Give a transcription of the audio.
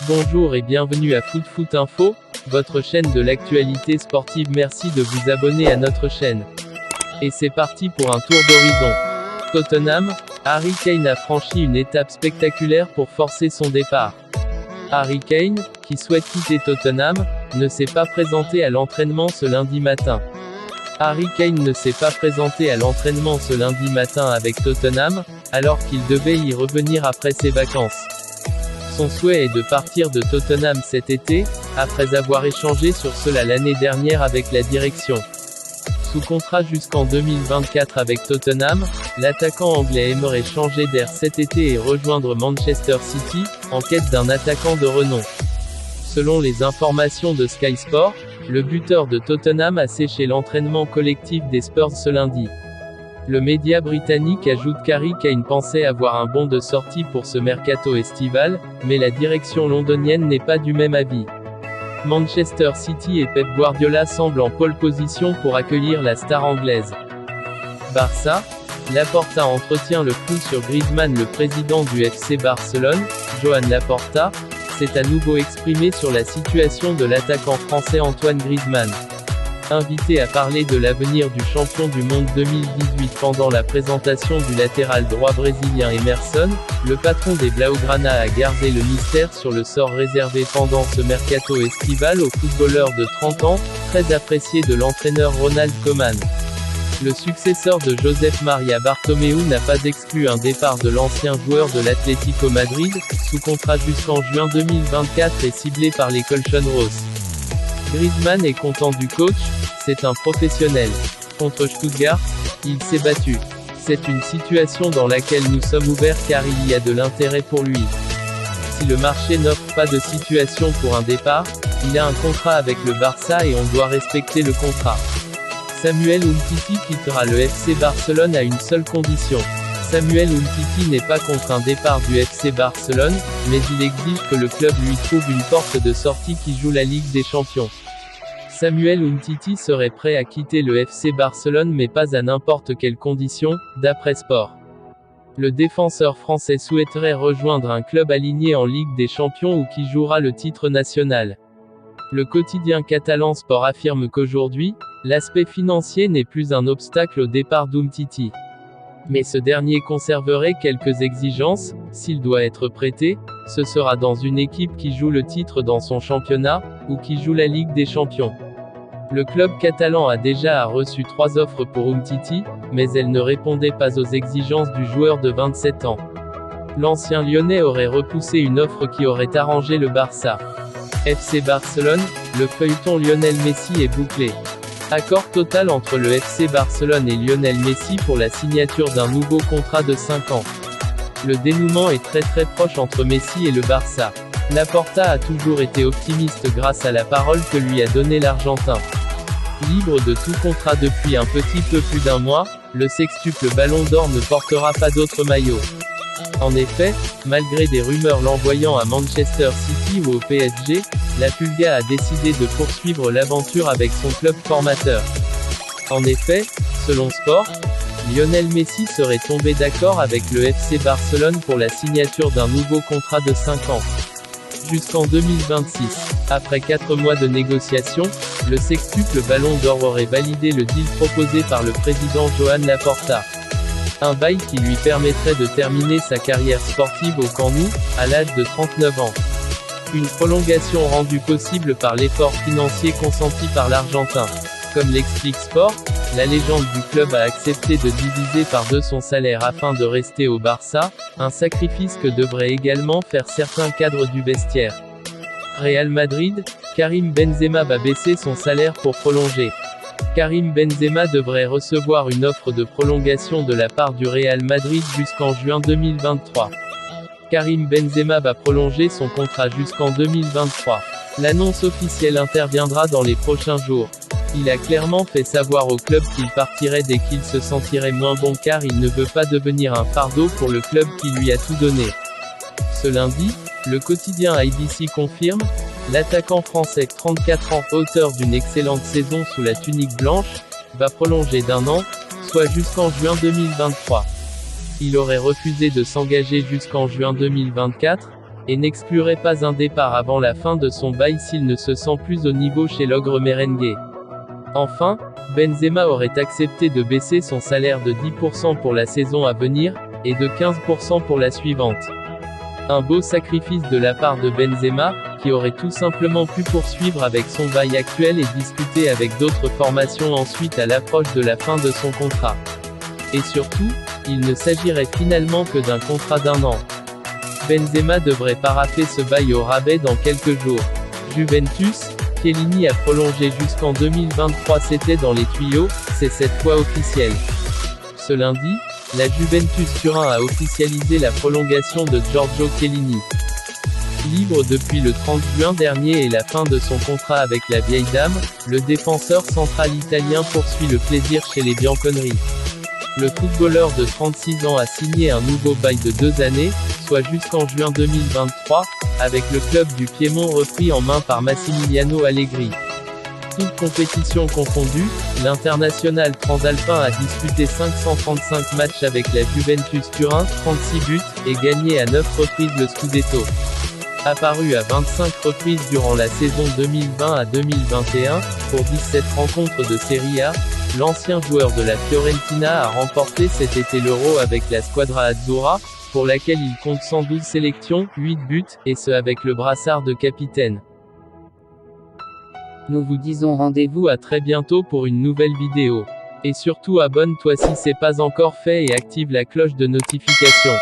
Bonjour et bienvenue à Foot Info, votre chaîne de l'actualité sportive. Merci de vous abonner à notre chaîne. Et c'est parti pour un tour d'horizon. Tottenham, Harry Kane a franchi une étape spectaculaire pour forcer son départ. Harry Kane, qui souhaite quitter Tottenham, ne s'est pas présenté à l'entraînement ce lundi matin. Harry Kane ne s'est pas présenté à l'entraînement ce lundi matin avec Tottenham, alors qu'il devait y revenir après ses vacances. Son souhait est de partir de Tottenham cet été, après avoir échangé sur cela l'année dernière avec la direction. Sous contrat jusqu'en 2024 avec Tottenham, l'attaquant anglais aimerait changer d'air cet été et rejoindre Manchester City, en quête d'un attaquant de renom. Selon les informations de Sky Sport, le buteur de Tottenham a séché l'entraînement collectif des Spurs ce lundi. Le média britannique ajoute qu'Harry Kane pensait avoir un bon de sortie pour ce mercato estival, mais la direction londonienne n'est pas du même avis. Manchester City et Pep Guardiola semblent en pole position pour accueillir la star anglaise. Barça, Laporta entretient le flou sur Griezmann. Le président du FC Barcelone, Joan Laporta, s'est à nouveau exprimé sur la situation de l'attaquant français Antoine Griezmann. Invité à parler de l'avenir du champion du monde 2018 pendant la présentation du latéral droit brésilien Emerson, le patron des Blaugrana a gardé le mystère sur le sort réservé pendant ce mercato estival au footballeur de 30 ans, très apprécié de l'entraîneur Ronald Koeman. Le successeur de Josep Maria Bartomeu n'a pas exclu un départ de l'ancien joueur de l'Atlético Madrid, sous contrat jusqu'en juin 2024 et ciblé par les Colchoneros. Griezmann est content du coach, c'est un professionnel. Contre Stuttgart, il s'est battu. C'est une situation dans laquelle nous sommes ouverts car il y a de l'intérêt pour lui. Si le marché n'offre pas de situation pour un départ, il a un contrat avec le Barça et on doit respecter le contrat. Samuel Umtiti quittera le FC Barcelone à une seule condition. Samuel Umtiti n'est pas contre un départ du FC Barcelone, mais il exige que le club lui trouve une porte de sortie qui joue la Ligue des Champions. Samuel Umtiti serait prêt à quitter le FC Barcelone mais pas à n'importe quelle condition, d'après Sport. Le défenseur français souhaiterait rejoindre un club aligné en Ligue des Champions ou qui jouera le titre national. Le quotidien catalan Sport affirme qu'aujourd'hui, l'aspect financier n'est plus un obstacle au départ d'Umtiti. Mais ce dernier conserverait quelques exigences. S'il doit être prêté, ce sera dans une équipe qui joue le titre dans son championnat, ou qui joue la Ligue des Champions. Le club catalan a déjà reçu 3 offres pour Umtiti, mais elles ne répondaient pas aux exigences du joueur de 27 ans. L'ancien lyonnais aurait repoussé une offre qui aurait arrangé le Barça. FC Barcelone, le feuilleton Lionel Messi est bouclé. Accord total entre le FC Barcelone et Lionel Messi pour la signature d'un nouveau contrat de 5 ans. Le dénouement est très proche entre Messi et le Barça. Laporta a toujours été optimiste grâce à la parole que lui a donnée l'Argentin. Libre de tout contrat depuis un petit peu plus d'un mois, le sextuple Ballon d'Or ne portera pas d'autre maillot. En effet, malgré des rumeurs l'envoyant à Manchester City ou au PSG, la Pulga a décidé de poursuivre l'aventure avec son club formateur. En effet, selon Sport, Lionel Messi serait tombé d'accord avec le FC Barcelone pour la signature d'un nouveau contrat de 5 ans. Jusqu'en 2026. Après 4 mois de négociations, le sextuple Ballon d'Or aurait validé le deal proposé par le président Joan Laporta. Un bail qui lui permettrait de terminer sa carrière sportive au Camp Nou, à l'âge de 39 ans. Une prolongation rendue possible par l'effort financier consenti par l'Argentin. Comme l'explique Sport, la légende du club a accepté de diviser par 2 son salaire afin de rester au Barça, un sacrifice que devraient également faire certains cadres du vestiaire. Real Madrid, Karim Benzema va baisser son salaire pour prolonger. Karim Benzema devrait recevoir une offre de prolongation de la part du Real Madrid jusqu'en juin 2023. Karim Benzema va prolonger son contrat jusqu'en 2023. L'annonce officielle interviendra dans les prochains jours. Il a clairement fait savoir au club qu'il partirait dès qu'il se sentirait moins bon car il ne veut pas devenir un fardeau pour le club qui lui a tout donné. Ce lundi, le quotidien ABC confirme, l'attaquant français 34 ans, auteur d'une excellente saison sous la tunique blanche, va prolonger d'1 an, soit jusqu'en juin 2023. Il aurait refusé de s'engager jusqu'en juin 2024, et n'exclurait pas un départ avant la fin de son bail s'il ne se sent plus au niveau chez l'ogre merengue. Enfin, Benzema aurait accepté de baisser son salaire de 10% pour la saison à venir, et de 15% pour la suivante. Un beau sacrifice de la part de Benzema, qui aurait tout simplement pu poursuivre avec son bail actuel et discuter avec d'autres formations ensuite à l'approche de la fin de son contrat. Et surtout, il ne s'agirait finalement que d'un contrat d'1 an. Benzema devrait paraffer ce bail au rabais dans quelques jours. Juventus, Chiellini a prolongé jusqu'en 2023. C'était dans les tuyaux, c'est cette fois officiel. Ce lundi, la Juventus Turin a officialisé la prolongation de Giorgio Chiellini. Libre depuis le 30 juin dernier et la fin de son contrat avec la vieille dame, le défenseur central italien poursuit le plaisir chez les bianconeri. Le footballeur de 36 ans a signé un nouveau bail de 2 années, soit jusqu'en juin 2023, avec le club du Piémont repris en main par Massimiliano Allegri. Toutes compétitions confondues, l'international transalpin a disputé 535 matchs avec la Juventus Turin, 36 buts, et gagné à 9 reprises le Scudetto. Apparu à 25 reprises durant la saison 2020 à 2021, pour 17 rencontres de Serie A, l'ancien joueur de la Fiorentina a remporté cet été l'Euro avec la Squadra Azzurra, pour laquelle il compte 112 sélections, 8 buts, et ce avec le brassard de capitaine. Nous vous disons rendez-vous à très bientôt pour une nouvelle vidéo. Et surtout abonne-toi si c'est pas encore fait et active la cloche de notification.